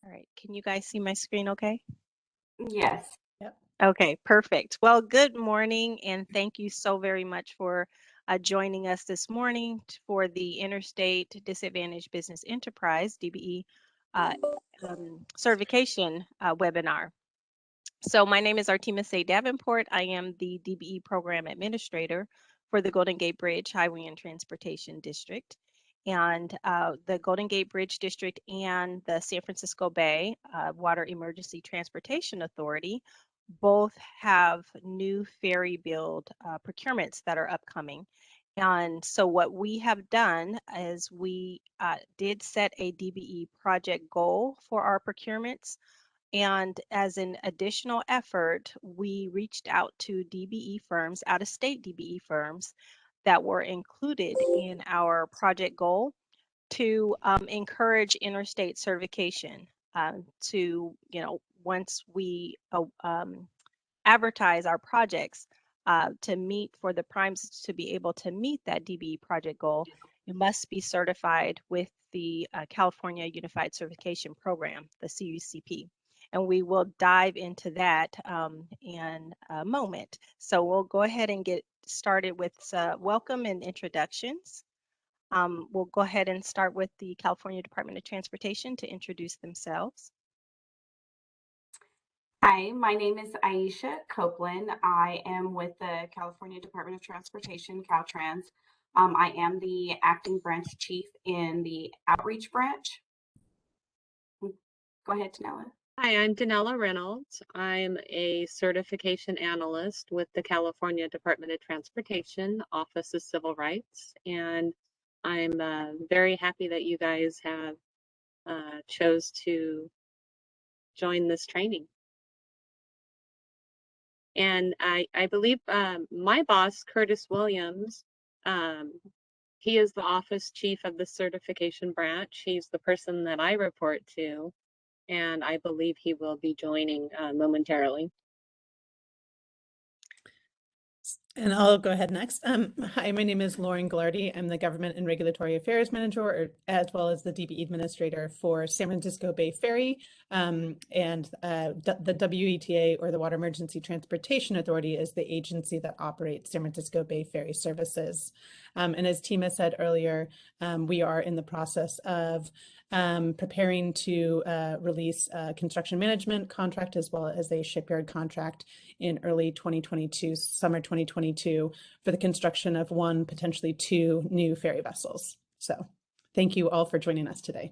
All right, can you guys see my screen okay? Yes. Yep. Okay, perfect. Well, good morning, and thank you so very much for joining us this morning for the Interstate Disadvantaged Business Enterprise, DBE, certification webinar. So my name is Artemis A. Davenport. I am the DBE Program Administrator for the Golden Gate Bridge Highway and Transportation District. And the Golden Gate Bridge District and the San Francisco Bay Water Emergency Transportation Authority both have new ferry build procurements that are upcoming. And so what we have done is we did set a DBE project goal for our procurements. And as an additional effort, we reached out to DBE firms, out-of-state DBE firms that were included in our project goal to encourage interstate certification to, once we advertise our projects to meet for the primes to be able to meet that DBE project goal, it must be certified with the California Unified Certification Program, the CUCP. And we will dive into that in a moment. So we'll go ahead and get started with welcome and introductions. We'll go ahead and start with the California Department of Transportation to introduce themselves. Hi, my name is Aisha Copeland. I am with the California Department of Transportation, Caltrans. I am the acting branch chief in the outreach branch. Go ahead, Danella. Hi, I'm Danella Reynolds. I'm a certification analyst with the California Department of Transportation, Office of Civil Rights, and I'm very happy that you guys have chose to join this training. And I believe my boss, Curtis Williams, he is the office chief of the certification branch. He's the person that I report to, and I believe he will be joining momentarily. And I'll go ahead next. Hi, my name is Lauren Glardy. I'm the Government and Regulatory Affairs Manager, as well as the DBE Administrator for San Francisco Bay Ferry. And the WETA, or the Water Emergency Transportation Authority, is the agency that operates San Francisco Bay Ferry services. And as Tima said earlier, we are in the process of preparing to release a construction management contract as well as a shipyard contract in early 2022, summer 2022, for the construction of one, potentially two new ferry vessels. So thank you all for joining us today.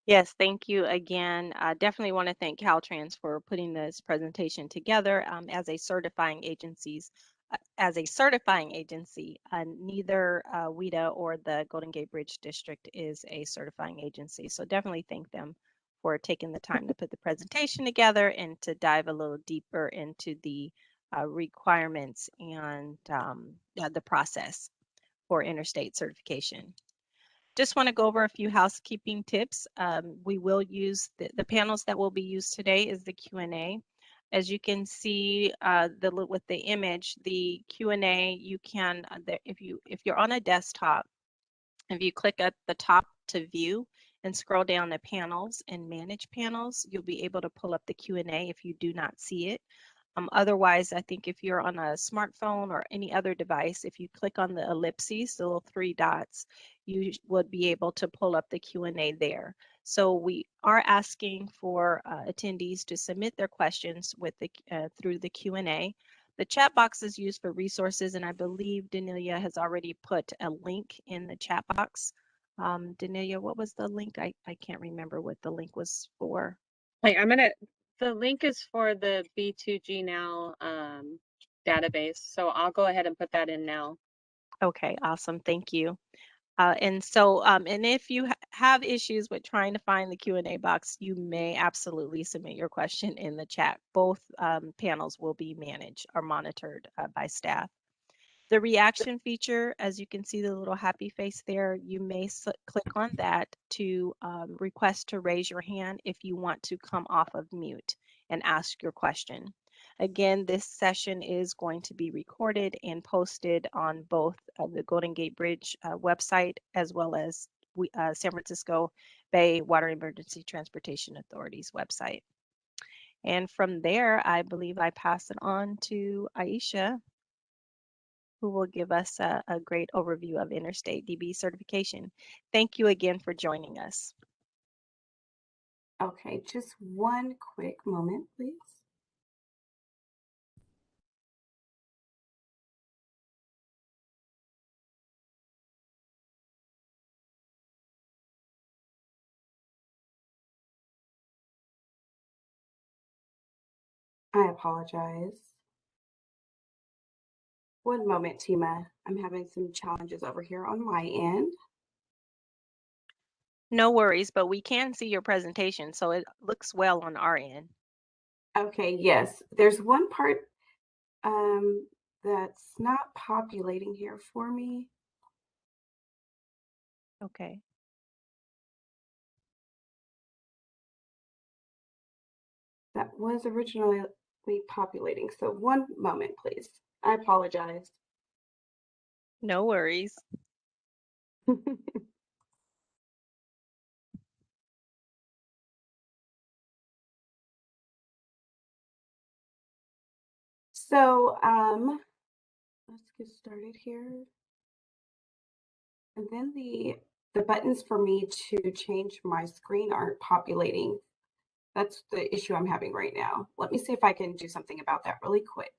Yes, thank you again. I definitely want to thank Caltrans for putting this presentation together as a certifying agency. Neither WETA or the Golden Gate Bridge District is a certifying agency. So definitely thank them for taking the time to put the presentation together and to dive a little deeper into the requirements and the process for interstate certification. Just want to go over a few housekeeping tips. We will use the panels that will be used today is the Q&A. As you can see with the image, the Q&A, you can, if you're on a desktop, if you click at the top to view and scroll down to panels and manage panels, you'll be able to pull up the Q&A if you do not see it. Otherwise, I think if you're on a smartphone or any other device, if you click on the ellipses, the little three dots, you would be able to pull up the Q&A there. So we are asking for attendees to submit their questions with through the Q&A. The chat box is used for resources, and I believe Danelia has already put a link in the chat box. Danelia, what was the link? I can't remember what the link was for. The link is for the B2G Now database, so I'll go ahead and put that in now. Okay, awesome, thank you. And if you have issues with trying to find the Q&A box, you may absolutely submit your question in the chat. Both panels will be managed or monitored by staff. The reaction feature, as you can see the little happy face there, you may click on that to request to raise your hand if you want to come off of mute and ask your question. Again, this session is going to be recorded and posted on both the Golden Gate Bridge website as well as San Francisco Bay Water Emergency Transportation Authority's website. And from there, I believe I pass it on to Aisha, who will give us a great overview of Interstate DBE certification. Thank you again for joining us. Okay, just one quick moment, please. I apologize. One moment, Tima. I'm having some challenges over here on my end. No worries, but we can see your presentation, so it looks well on our end. Okay, yes, there's one part that's not populating here for me. Okay. That was originally populating. So one moment, please. I apologize. No worries. So let's get started here. And then the buttons for me to change my screen aren't populating. That's the issue I'm having right now. Let me see if I can do something about that really quick.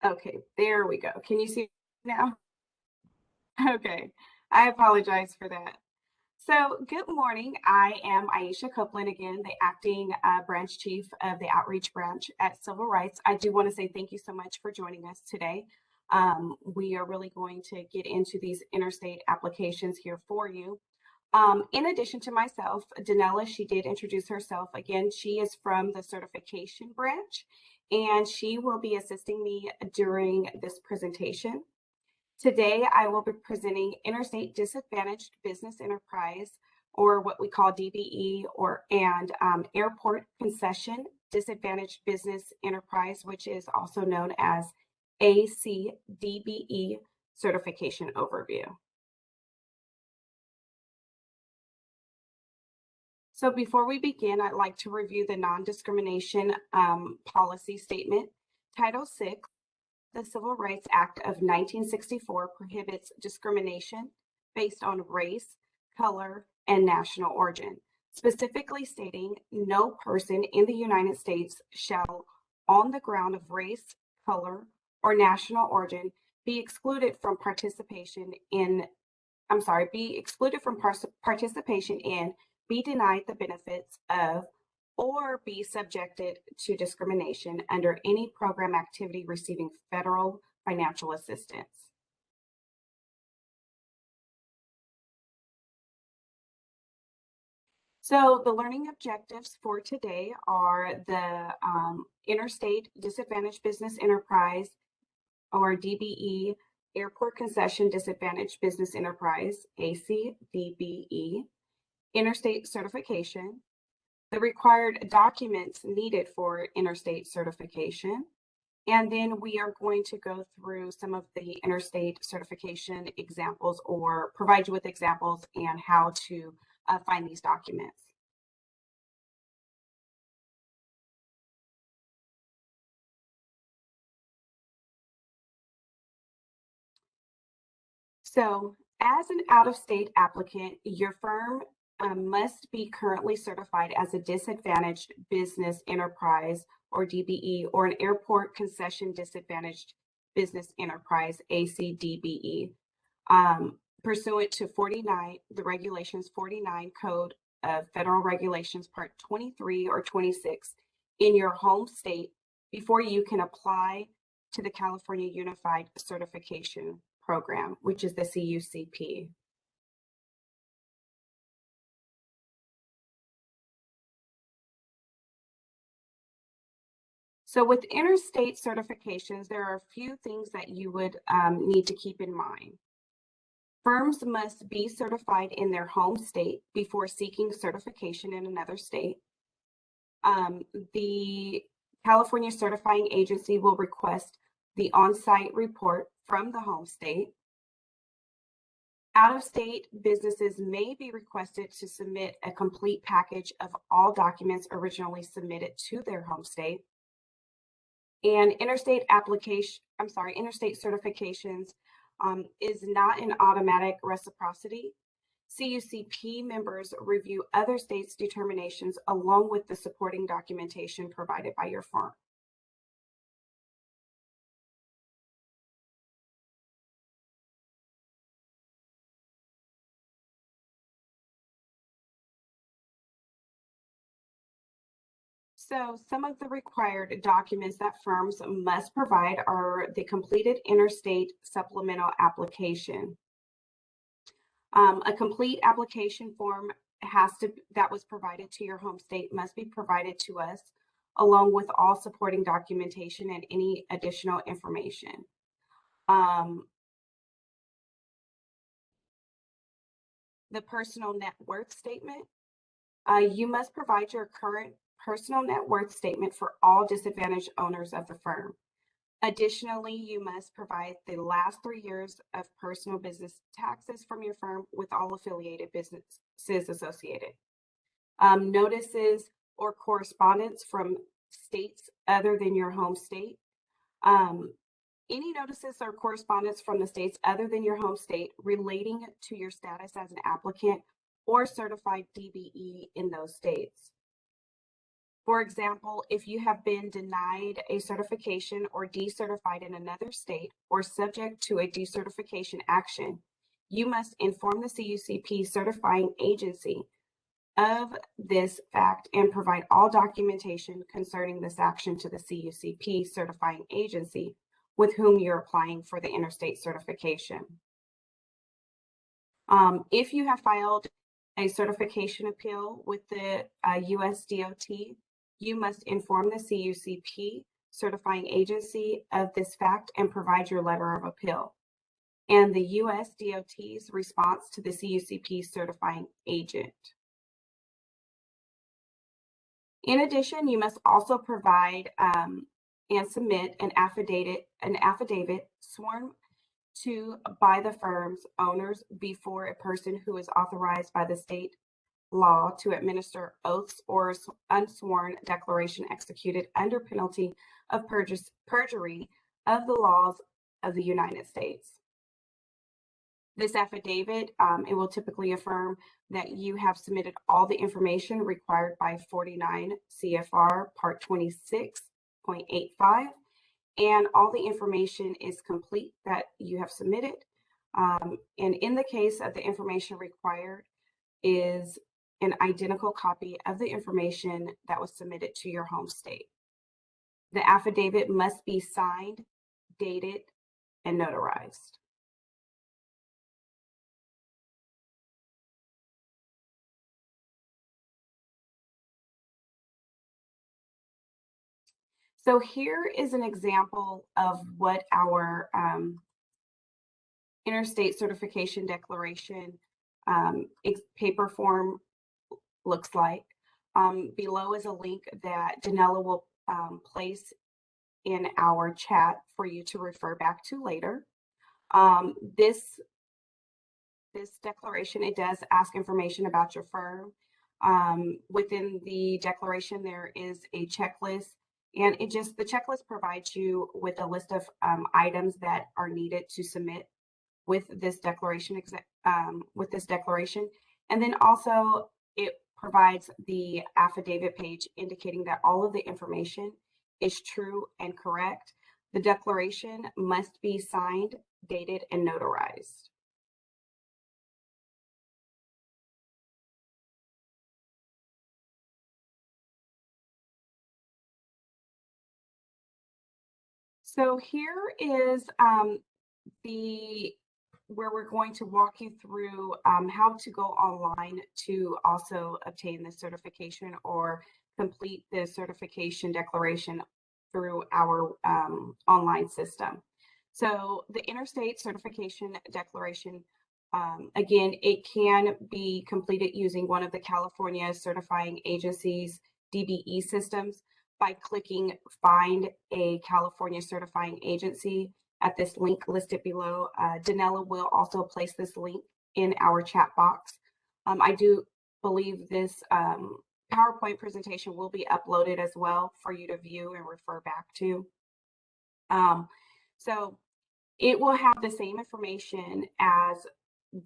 Okay, there we go. Can you see now? Okay, I apologize for that. So good morning. I am Aisha Copeland again, the acting branch chief of the outreach branch at Civil Rights. I do want to say thank you so much for joining us today. We are really going to get into these interstate applications here for you. In addition to myself, Danella, she did introduce herself again. She is from the certification branch, and she will be assisting me during this presentation. Today, I will be presenting Interstate Disadvantaged Business Enterprise, or what we call DBE, and Airport Concession Disadvantaged Business Enterprise, which is also known as ACDBE certification overview. So before we begin, I'd like to review the non-discrimination policy statement. Title VI, the Civil Rights Act of 1964 prohibits discrimination based on race, color, and national origin, specifically stating no person in the United States shall, on the ground of race, color, or national origin, be excluded from participation in, be denied the benefits of, or be subjected to discrimination under any program activity receiving federal financial assistance. So the learning objectives for today are the Interstate Disadvantaged Business Enterprise, or DBE, Airport Concession Disadvantaged Business Enterprise, ACDBE, Interstate Certification, the required documents needed for interstate certification. And then we are going to go through some of the interstate certification examples, or provide you with examples and how to find these documents. So as an out-of-state applicant, your firm must be currently certified as a disadvantaged business enterprise, or DBE, or an airport concession disadvantaged business enterprise, ACDBE, pursuant to the regulations 49 Code of Federal Regulations Part 23 or 26 in your home state before you can apply to the California Unified Certification Program, which is the CUCP. So with interstate certifications, there are a few things that you would need to keep in mind. Firms must be certified in their home state before seeking certification in another state. The California certifying agency will request the on-site report from the home state. Out-of-state businesses may be requested to submit a complete package of all documents originally submitted to their home state. And interstate certifications is not an automatic reciprocity. CUCP members review other states' determinations along with the supporting documentation provided by your firm. So some of the required documents that firms must provide are the completed interstate supplemental application. A complete application form that was provided to your home state must be provided to us, along with all supporting documentation and any additional information. The personal net worth statement. You must provide your current personal net worth statement for all disadvantaged owners of the firm. Additionally, you must provide the last 3 years of personal business taxes from your firm with all affiliated businesses associated. Notices or correspondence from states other than your home state. Any notices or correspondence from the states other than your home state relating to your status as an applicant or certified DBE in those states. For example, if you have been denied a certification or decertified in another state or subject to a decertification action, you must inform the CUCP certifying agency of this fact and provide all documentation concerning this action to the CUCP certifying agency with whom you're applying for the interstate certification. If you have filed a certification appeal with the US DOT, you must inform the CUCP certifying agency of this fact and provide your letter of appeal and the US DOT's response to the CUCP certifying agent. In addition, you must also provide and submit an affidavit sworn to by the firm's owners before a person who is authorized by the state law to administer oaths or unsworn declaration executed under penalty of perjury of the laws of the United States. This affidavit, it will typically affirm that you have submitted all the information required by 49 CFR Part 26.85, and all the information is complete that you have submitted. And in the case of the information required is an identical copy of the information that was submitted to your home state. The affidavit must be signed, dated, and notarized. So here is an example of what our interstate certification declaration paper form looks like. Below is a link that Danella will place in our chat for you to refer back to later. This declaration, it does ask information about your firm. Within the declaration, there is a checklist, and the checklist provides you with a list of items that are needed to submit with this declaration. And then also it provides the affidavit page indicating that all of the information is true and correct. The declaration must be signed, dated, and notarized. So here is where we're going to walk you through how to go online to also obtain the certification or complete the certification declaration through our online system. So the Interstate Certification Declaration Again, it can be completed using one of the California certifying agencies' DBE systems by clicking Find a California certifying agency at this link listed below. Danella will also place this link in our chat box. I do believe this PowerPoint presentation will be uploaded as well for you to view and refer back to. So it will have the same information as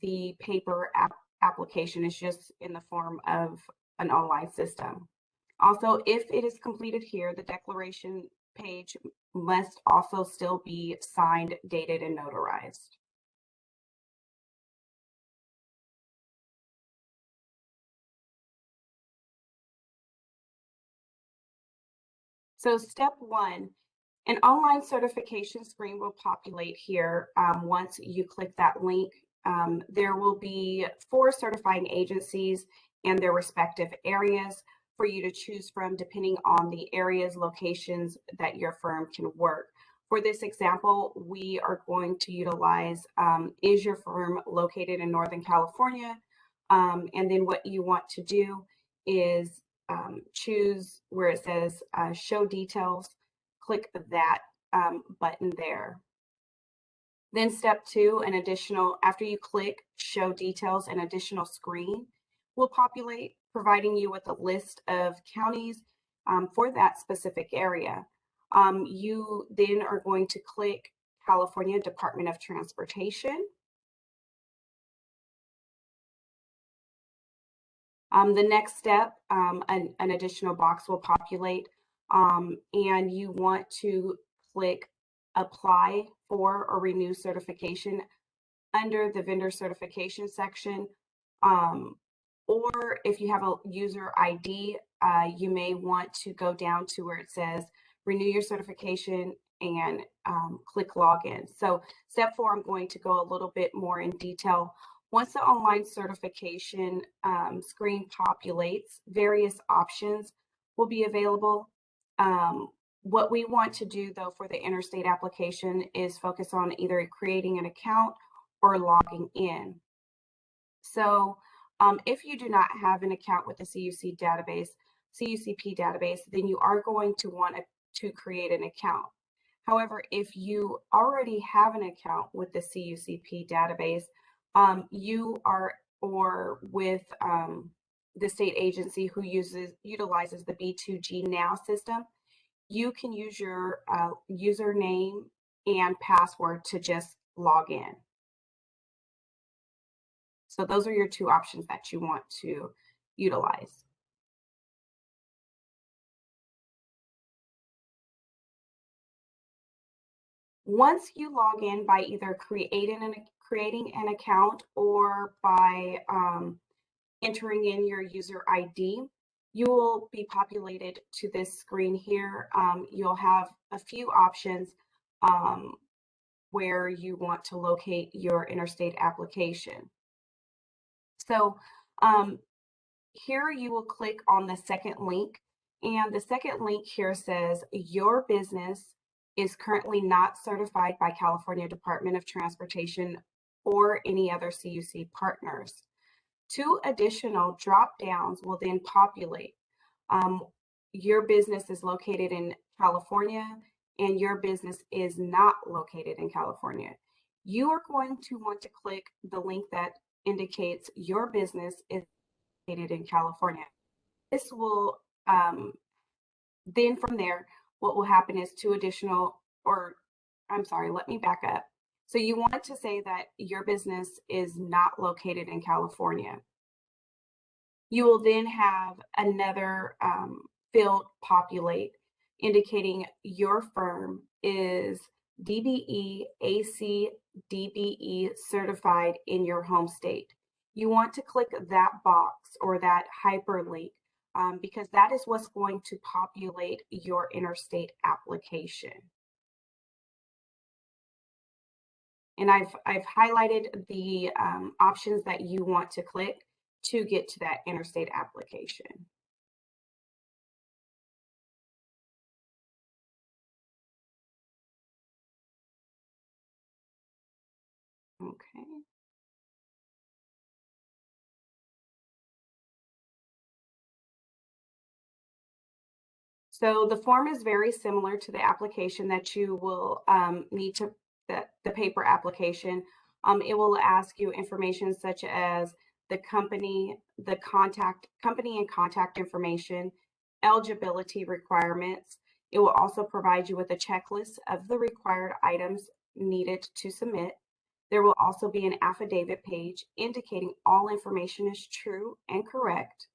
the paper application. It's just in the form of an online system. Also, if it is completed here, the declaration page must also still be signed, dated, and notarized. So step one, an online certification screen will populate here once you click that link. There will be 4 certifying agencies and their respective areas for you to choose from depending on the areas, locations that your firm can work. For this example, we are going to utilize, is your firm located in Northern California? And then what you want to do is choose where it says show details, click that button there. Then step 2, after you click show details, an additional screen will populate, providing you with a list of counties for that specific area. You then are going to click California Department of Transportation. The next step, an additional box will populate, and you want to click apply for or renew certification under the vendor certification section. Or if you have a user ID, you may want to go down to where it says renew your certification and click login. So step 4, I'm going to go a little bit more in detail. Once the online certification screen populates, various options will be available. What we want to do though for the Interstate application is focus on either creating an account or logging in. So if you do not have an account with the CUCP database, then you are going to want to create an account. However, if you already have an account with the CUCP database, or with the state agency who utilizes the B2G Now system, you can use your username and password to just log in. So those are your 2 options that you want to utilize. Once you log in by either creating an account or by entering in your user ID, you will be populated to this screen here. You'll have a few options where you want to locate your Interstate application. So here you will click on the second link, and the second link here says your business is currently not certified by California Department of Transportation or any other CUC partners. 2 additional drop downs will then populate. Your business is located in California and your business is not located in California. You are going to want to click the link that indicates your business is located in California. This will, then from there, what will happen is 2 additional, or I'm sorry, let me back up. So you want to say that your business is not located in California. You will then have another field populate indicating your firm is DBE, AC, DBE certified in your home state. You want to click that box or that hyperlink because that is what's going to populate your Interstate application. And I've highlighted the options that you want to click to get to that Interstate application. Okay. So the form is very similar to the application that you will need to, the paper application. It will ask you information such as the company, company and contact information, eligibility requirements. It will also provide you with a checklist of the required items needed to submit. There will also be an affidavit page indicating all information is true and correct.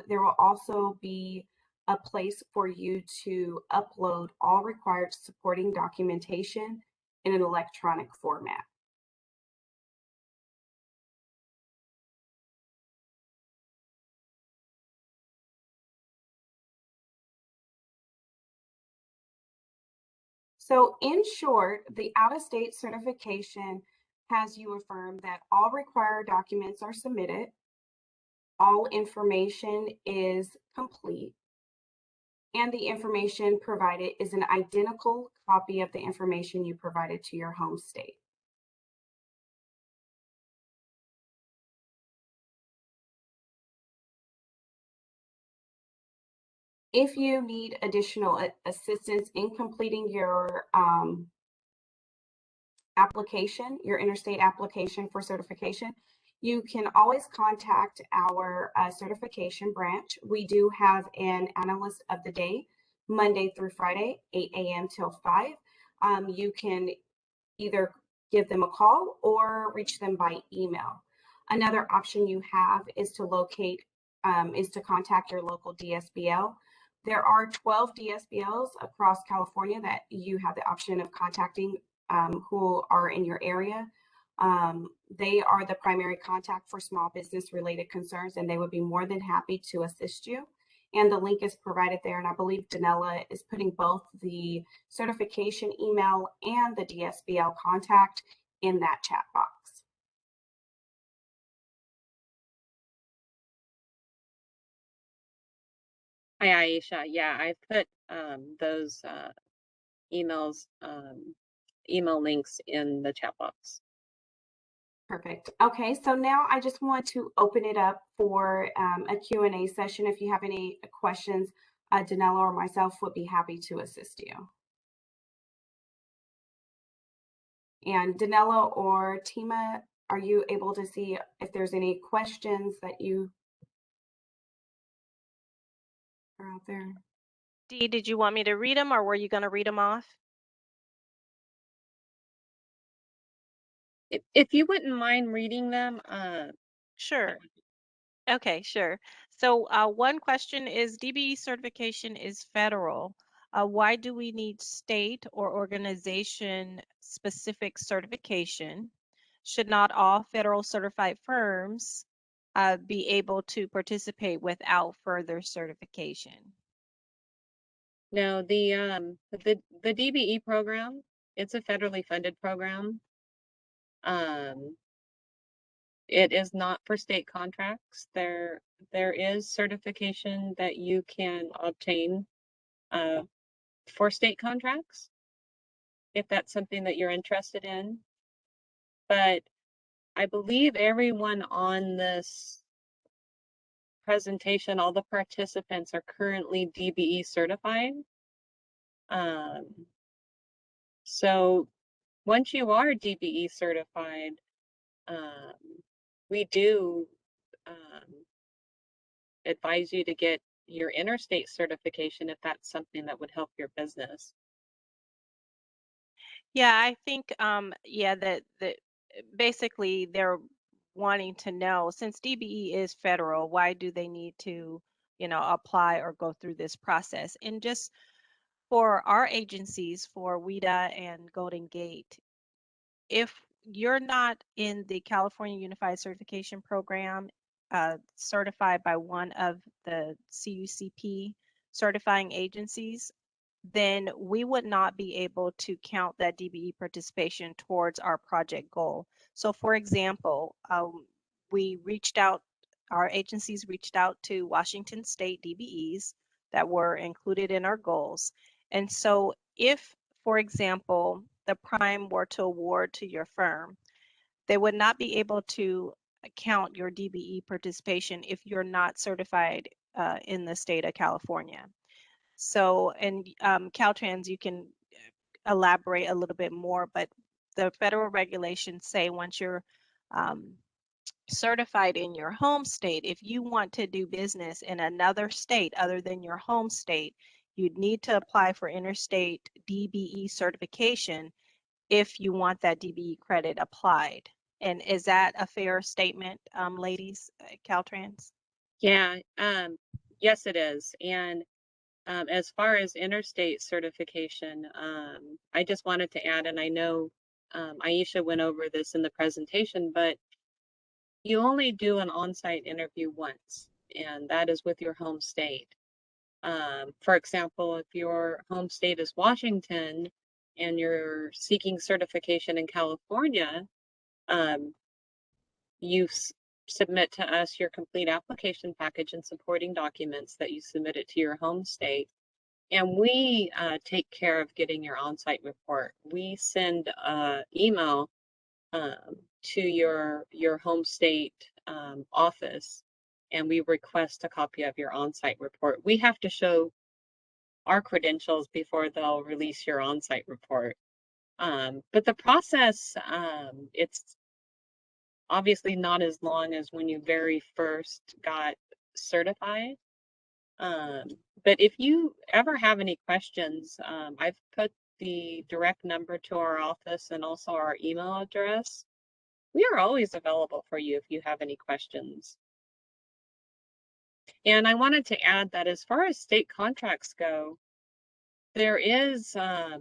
There will also be a place for you to upload all required supporting documentation in an electronic format. So in short, the out-of-state certification has you affirm that all required documents are submitted, all information is complete, and the information provided is an identical copy of the information you provided to your home state. If you need additional assistance in completing your application, your interstate application for certification, you can always contact our certification branch. We do have an analyst of the day, Monday through Friday, 8 a.m. till 5. You can either give them a call or reach them by email. Another option you have is to contact your local DSBL. There are 12 DSBLs across California that you have the option of contacting who are in your area. They are the primary contact for small business related concerns, and they would be more than happy to assist you. And the link is provided there. And I believe Danella is putting both the certification email and the DSBL contact in that chat box. Hi, Aisha. Yeah, I put those email links in the chat box. Perfect. Okay, so now I just want to open it up for a Q&A session. If you have any questions, Danella or myself would be happy to assist you. And Danella or Tima, are you able to see if there's any questions that you are out there? Dee, did you want me to read them or were you going to read them off? If you wouldn't mind reading them, Sure. Okay, sure. So one question is DBE certification is federal. Why do we need state or organization specific certification? Should not all federal certified firms be able to participate without further certification? no, the DBE program, it's a federally funded program. It is not for state contracts. There is certification that you can obtain for state contracts, if that's something that you're interested in. But I believe everyone on this presentation, all the participants are currently DBE certified. So once you are DBE certified, we do advise you to get your interstate certification if that's something that would help your business. Yeah, I think yeah, that basically they're wanting to know, since DBE is federal, why do they need to, apply or go through this process? And just for our agencies, for WETA and Golden Gate, if you're not in the California Unified Certification Program, certified by one of the CUCP certifying agencies, then we would not be able to count that DBE participation towards our project goal. So for example, our agencies reached out to Washington State DBEs that were included in our goals. And so if, for example, the prime were to award to your firm, they would not be able to count your DBE participation if you're not certified in the state of California. So, and Caltrans, you can elaborate a little bit more, but the federal regulations say once you're certified in your home state, if you want to do business in another state other than your home state, you'd need to apply for interstate DBE certification if you want that DBE credit applied. And is that a fair statement, ladies, Caltrans? Yeah, yes, it is. And as far as interstate certification, I just wanted to add, and I know Aisha went over this in the presentation, but you only do an on-site interview once, and that is with your home state. For example, if your home state is Washington and you're seeking certification in California, you submit to us your complete application package and supporting documents that you submitted to your home state. And we take care of getting your on-site report. We send an email to your home state office, and we request a copy of your on-site report. We have to show our credentials before they'll release your on-site report. But the process, it's obviously not as long as when you very first got certified. But if you ever have any questions, I've put the direct number to our office and also our email address. We are always available for you if you have any questions. And I wanted to add that as far as state contracts go, there is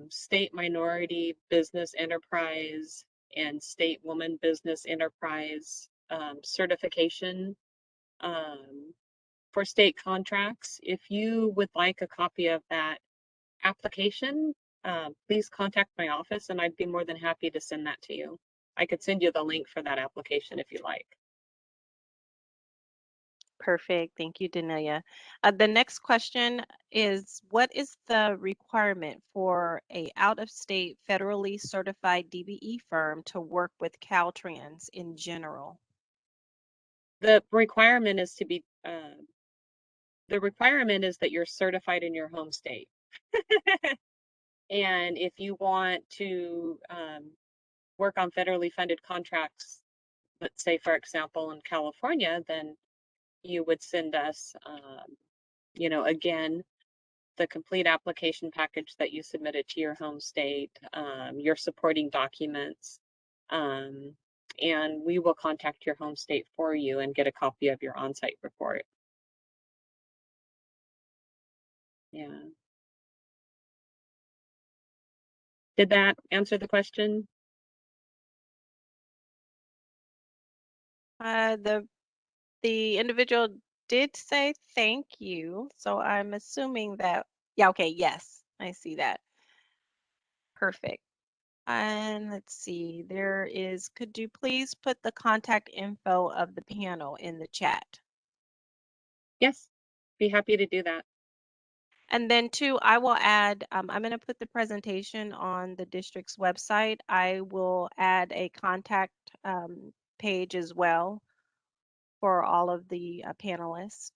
state minority business enterprise and state woman business enterprise certification for state contracts. If you would like a copy of that application, please contact my office and I'd be more than happy to send that to you. I could send you the link for that application if you like. Perfect. Thank you, Danelia. The next question is, what is the requirement for a out-of-state federally certified DBE firm to work with Caltrans in general? The requirement is to be, the requirement is that you're certified in your home state. And if you want to work on federally funded contracts, let's say, for example, in California, then you would send us, you know, again, the complete application package that you submitted to your home state, your supporting documents, and we will contact your home state for you and get a copy of your on-site report. Yeah. Did that answer the question? The individual did say thank you, so I'm assuming that, yeah, okay, yes, I see that. Perfect. And let's see, could you please put the contact info of the panel in the chat? Yes, be happy to do that. And then too, I will add, I'm going to put the presentation on the district's website. I will add a contact page as well for all of the panelists.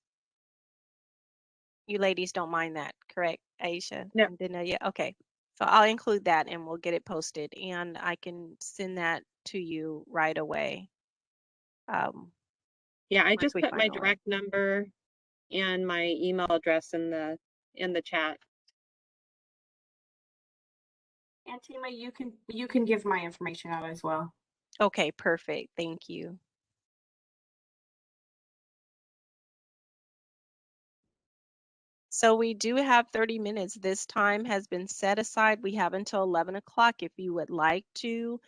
You ladies don't mind that, correct, Aisha? No. And Danelia? Okay. So I'll include that and we'll get it posted and I can send that to you right away. Yeah, I once just we put my finalize. direct number and my email address in the chat. And Tima, you can give my information out as well. Okay, perfect. Thank you. So we do have 30 minutes. This time has been set aside. We have until 11 o'clock. If you would like to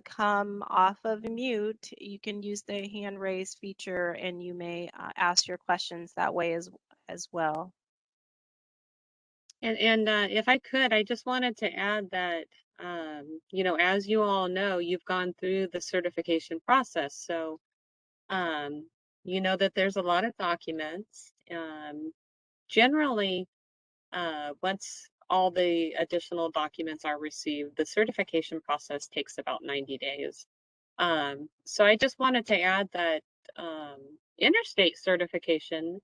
come off of mute, you can use the hand raise feature and you may ask your questions that way as well. And if I could, I just wanted to add that, you know, as you all know, you've gone through the certification process. So, you know that there's a lot of documents. Generally, once all the additional documents are received, the certification process takes about 90 days. So I just wanted to add that interstate certification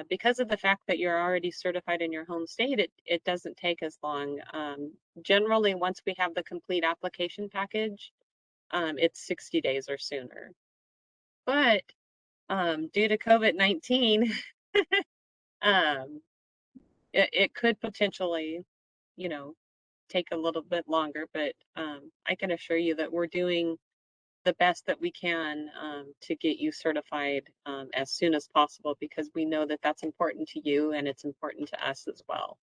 because of the fact that you're already certified in your home state, it doesn't take as long. Generally, once we have the complete application package, it's 60 days or sooner. But due to COVID-19, it could potentially, you know, take a little bit longer, but I can assure you that we're doing the best that we can to get you certified as soon as possible, because we know that that's important to you and it's important to us as well.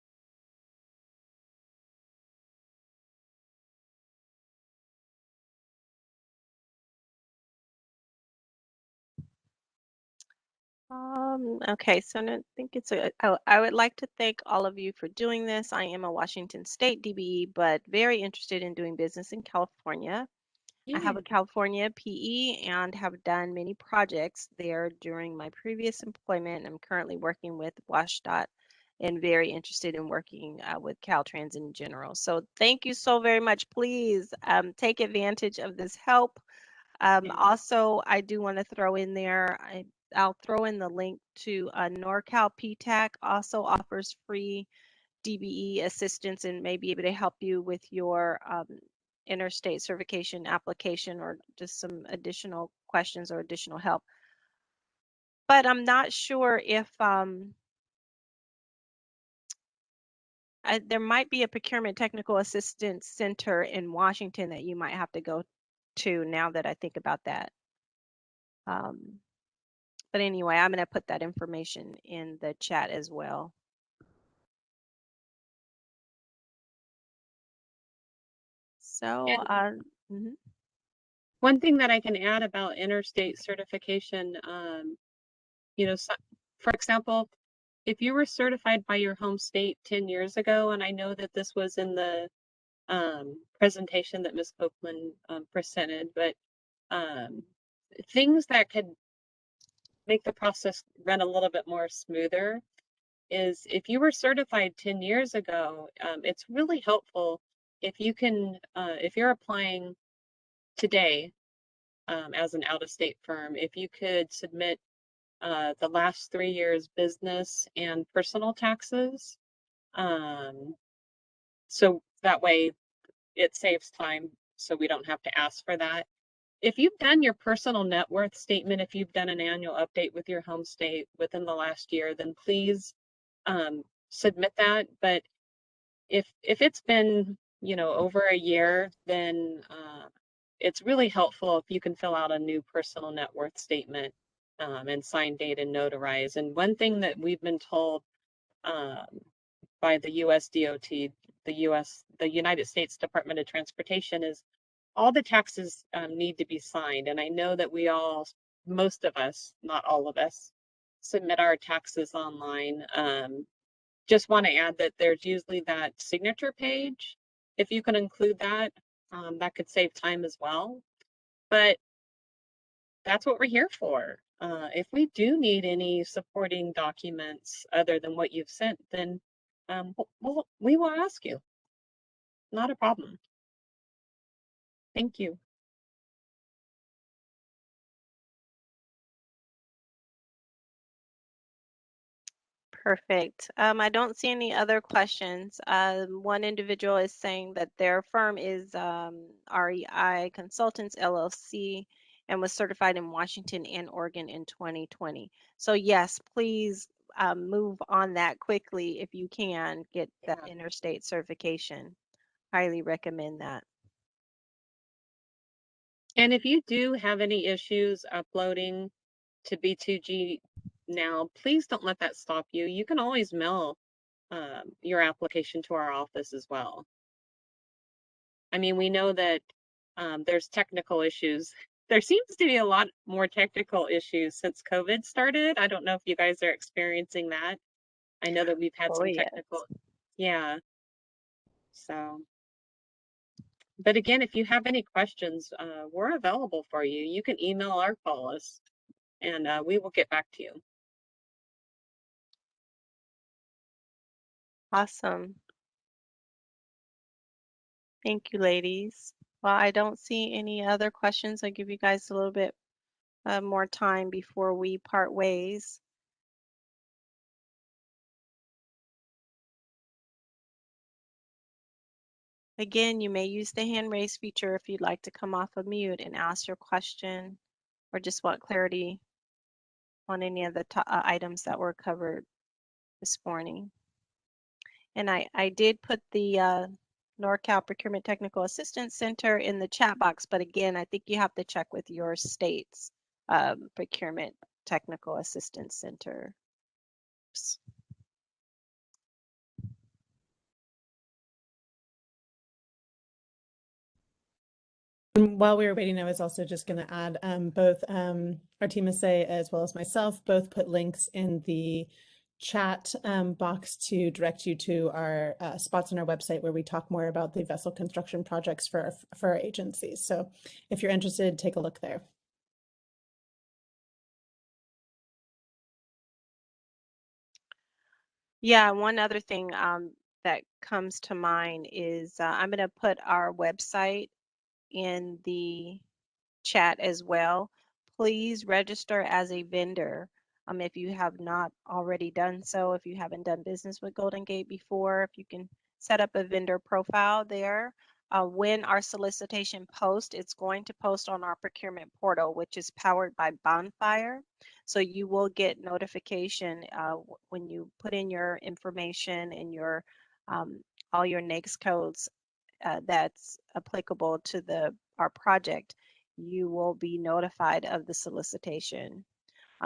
Okay, so I think I would like to thank all of you for doing this. I am a Washington State DBE, but very interested in doing business in California. I have a California PE and have done many projects there during my previous employment. I'm currently working with WashDOT and very interested in working with Caltrans in general. So thank you so very much. Please take advantage of this help. Also, I do want to throw in there, I'll throw in the link to NorCal PTAC also offers free DBE assistance and may be able to help you with your interstate certification application or just some additional questions or additional help. But I'm not sure if there might be a procurement technical assistance center in Washington that you might have to go to now that I think about that. But anyway, I'm going to put that information in the chat as well. So, one thing that I can add about interstate certification, you know, so, for example, if you were certified by your home state 10 years ago, and I know that this was in the presentation that Ms. Copeland presented, but things that could make the process run a little bit more smoother is if you were certified 10 years ago, it's really helpful if you can, if you're applying today as an out-of-state firm, if you could submit the last 3 years business and personal taxes. So that way it saves time, so we don't have to ask for that. If you've done your personal net worth statement, if you've done an annual update with your home state within the last year, then please submit that. But if it's been, you know, over a year, then it's really helpful if you can fill out a new personal net worth statement and sign, date, and notarize. And one thing that we've been told by the US DOT, the United States Department of Transportation, is all the taxes need to be signed. And I know that we all, most of us, not all of us, submit our taxes online. Just want to add that there's usually that signature page. If you can include that, that could save time as well. But that's what we're here for. If we do need any supporting documents other than what you've sent, then we will ask you. Not a problem. Thank you. perfect. I don't see any other questions. One individual is saying that their firm is REI Consultants LLC and was certified in Washington and Oregon in 2020. So yes, please move on that quickly if you can get that interstate certification. Highly recommend that. And if you do have any issues uploading to B2G now, please don't let that stop you. You can always mail your application to our office as well. I mean, we know that there's technical issues. There seems to be a lot more technical issues since COVID started. I don't know if you guys are experiencing that. I know that we've had some technical, yeah. So, but again, if you have any questions, we're available for you. You can email or call us, and we will get back to you. Awesome. Thank you, ladies. Well, I don't see any other questions. I'll give you guys a little bit more time before we part ways. Again, you may use the hand raise feature if you'd like to come off of mute and ask your question or just want clarity on any of the items that were covered this morning. And I did put the NorCal Procurement Technical Assistance Center in the chat box, but again, I think you have to check with your state's Procurement Technical Assistance Center. Oops. And while we were waiting, I was also just going to add both Artemisa as well as myself both put links in the chat box to direct you to our spots on our website where we talk more about the vessel construction projects for our agencies. So if you're interested, take a look there. Yeah, one other thing that comes to mind is I'm going to put our website in the chat as well. Please register as a vendor if you have not already done so. If you haven't done business with Golden Gate before, if you can set up a vendor profile there. When our solicitation posts, it's going to post on our procurement portal, which is powered by Bonfire. So you will get notification when you put in your information and your all your NAICS codes that's applicable to our project. You will be notified of the solicitation.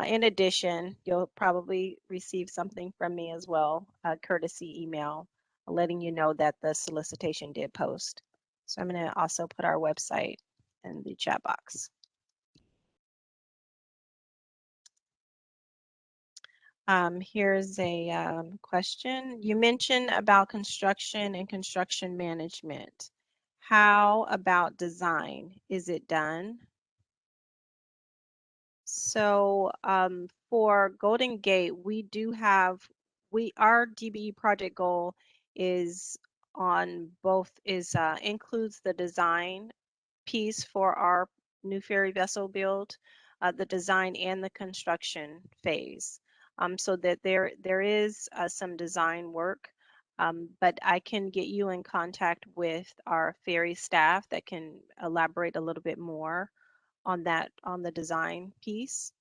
In addition, you'll probably receive something from me as well, a courtesy email, letting you know that the solicitation did post. So I'm going to also put our website in the chat box. Here's a question. You mentioned about construction and construction management. How about design? Is it done? So for Golden Gate, we do have, our DBE project goal is on both, includes the design piece for our new ferry vessel build, the design and the construction phase. So that there is some design work, but I can get you in contact with our ferry staff that can elaborate a little bit more on that, on the design piece.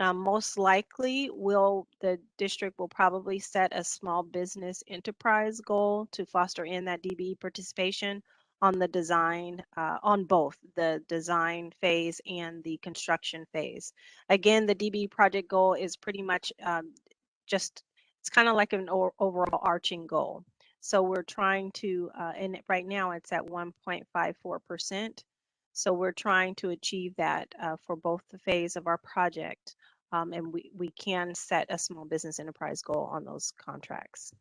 Most likely the district will probably set a small business enterprise goal to foster in that DBE participation on the design, on both the design phase and the construction phase. Again, the DBE project goal is pretty much it's kind of like an overall arching goal. So we're trying to, and right now it's at 1.54%. So we're trying to achieve that for both the phase of our project, and we can set a small business enterprise goal on those contracts.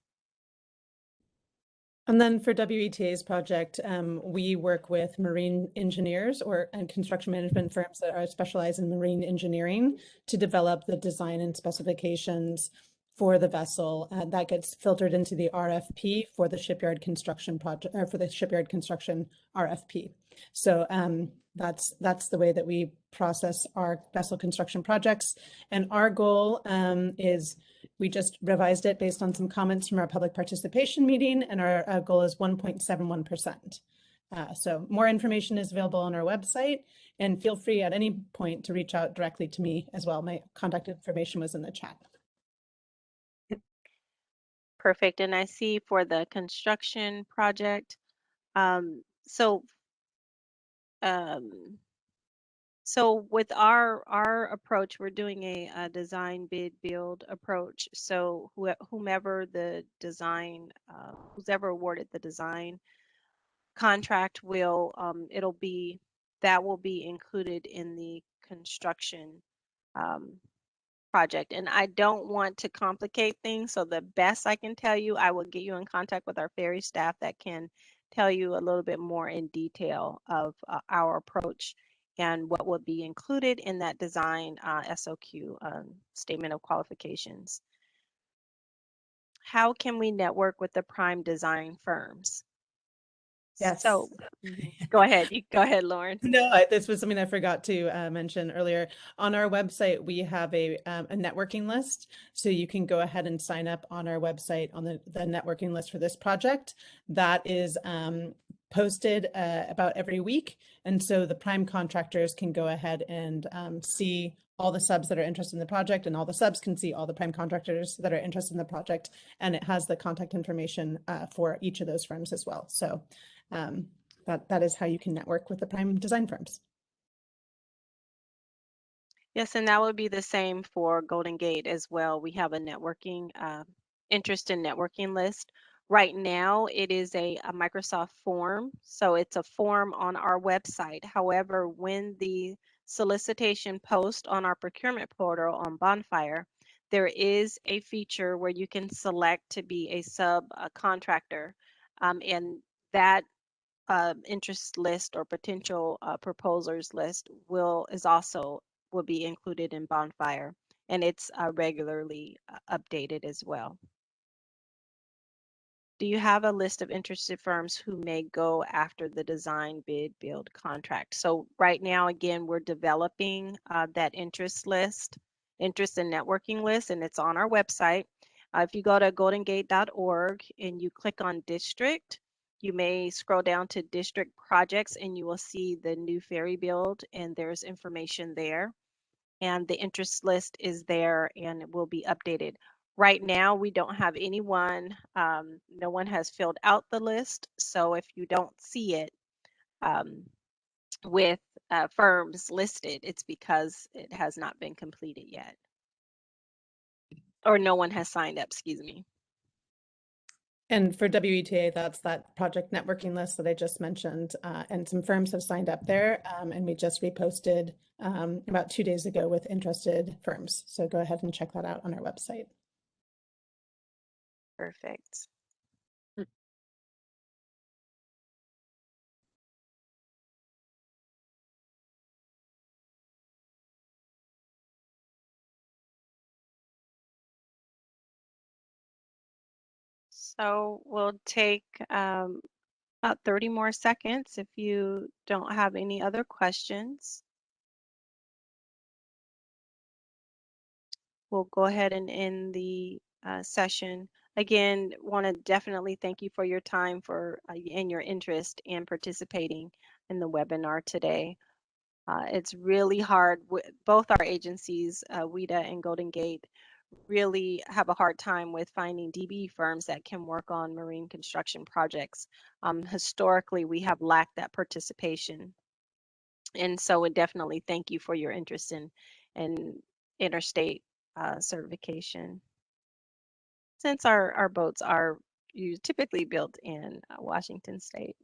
And then for WETA's project, we work with marine engineers and construction management firms that are specialized in marine engineering to develop the design and specifications for the vessel. That gets filtered into the RFP for the shipyard construction project, or for the shipyard construction RFP. So that's the way that we process our vessel construction projects. And our goal is, we just revised it based on some comments from our public participation meeting, and our goal is 1.71%. So more information is available on our website, and feel free at any point to reach out directly to me as well. My contact information was in the chat. Perfect. And I see for the construction project, so with our approach, we're doing a design bid build approach. So whomever the design, who's ever awarded the design contract will, that will be included in the construction project. And I don't want to complicate things, so the best I can tell you, I will get you in contact with our ferry staff that can tell you a little bit more in detail of our approach and what would be included in that design SOQ, statement of qualifications. How can we network with the prime design firms? Yes. So go ahead. Go ahead, Lauren. No, this was something I forgot to mention earlier. On our website, we have a networking list. So you can go ahead and sign up on our website on the networking list for this project. That is posted about every week. And so the prime contractors can go ahead and see all the subs that are interested in the project, and all the subs can see all the prime contractors that are interested in the project. And it has the contact information for each of those firms as well. So that is how you can network with the prime design firms. Yes, and that would be the same for Golden Gate as well. We have a networking interest in networking list. Right now, it is a Microsoft form, so it's a form on our website. However, when the solicitation post on our procurement portal on Bonfire, there is a feature where you can select to be a subcontractor, and that interest list or potential proposers list will be included in Bonfire, and it's regularly updated as well. Do you have a list of interested firms who may go after the design bid build contract? So right now, again, we're developing that interest and networking list, and it's on our website. If you go to goldengate.org and you click on district, you may scroll down to district projects and you will see the new ferry build, and there's information there. And the interest list is there and it will be updated. Right now, we don't have anyone, no one has filled out the list. So if you don't see it with firms listed, it's because it has not been completed yet. Or no one has signed up, excuse me. And for WETA, that's that project networking list that I just mentioned, and some firms have signed up there, and we just reposted about 2 days ago with interested firms. So go ahead and check that out on our website. Perfect. So we'll take about 30 more seconds if you don't have any other questions. We'll go ahead and end the session. Again, want to definitely thank you for your time and your interest in participating in the webinar today. It's really hard. Both our agencies, WETA and Golden Gate, really have a hard time with finding DBE firms that can work on marine construction projects. Historically, we have lacked that participation. And so we definitely thank you for your interest in interstate certification. Since our boats are typically built in Washington State.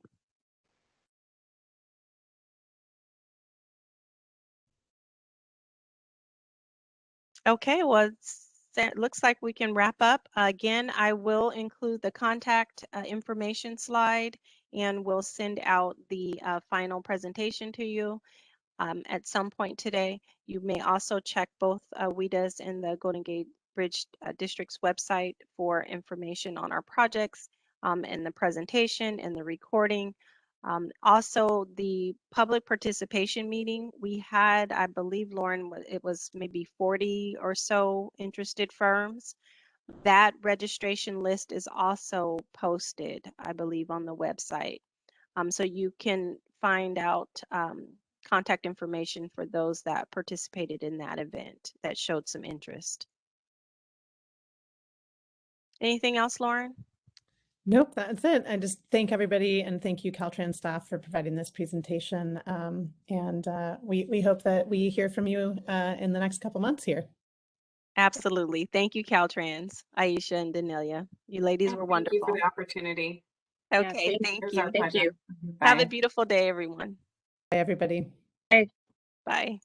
Okay, well, it looks like we can wrap up. Again, I will include the contact information slide, and we'll send out the final presentation to you at some point today. You may also check both WETA's and the Golden Gate Bridge District's website for information on our projects and the presentation and the recording. Also, the public participation meeting we had, I believe, Lauren, it was maybe 40 or so interested firms. That registration list is also posted, I believe, on the website. So you can find out contact information for those that participated in that event that showed some interest. Anything else, Lauren? Nope, that's it. I just thank everybody and thank you, Caltrans staff, for providing this presentation. We hope that we hear from you in the next couple months here. Absolutely. Thank you, Caltrans, Aisha and Danelia. You ladies were wonderful. Thank you for the opportunity. Okay, Yeah, thank It was you. our Thank pleasure. you. Have a Bye. beautiful day, everyone. Bye, everybody. Bye.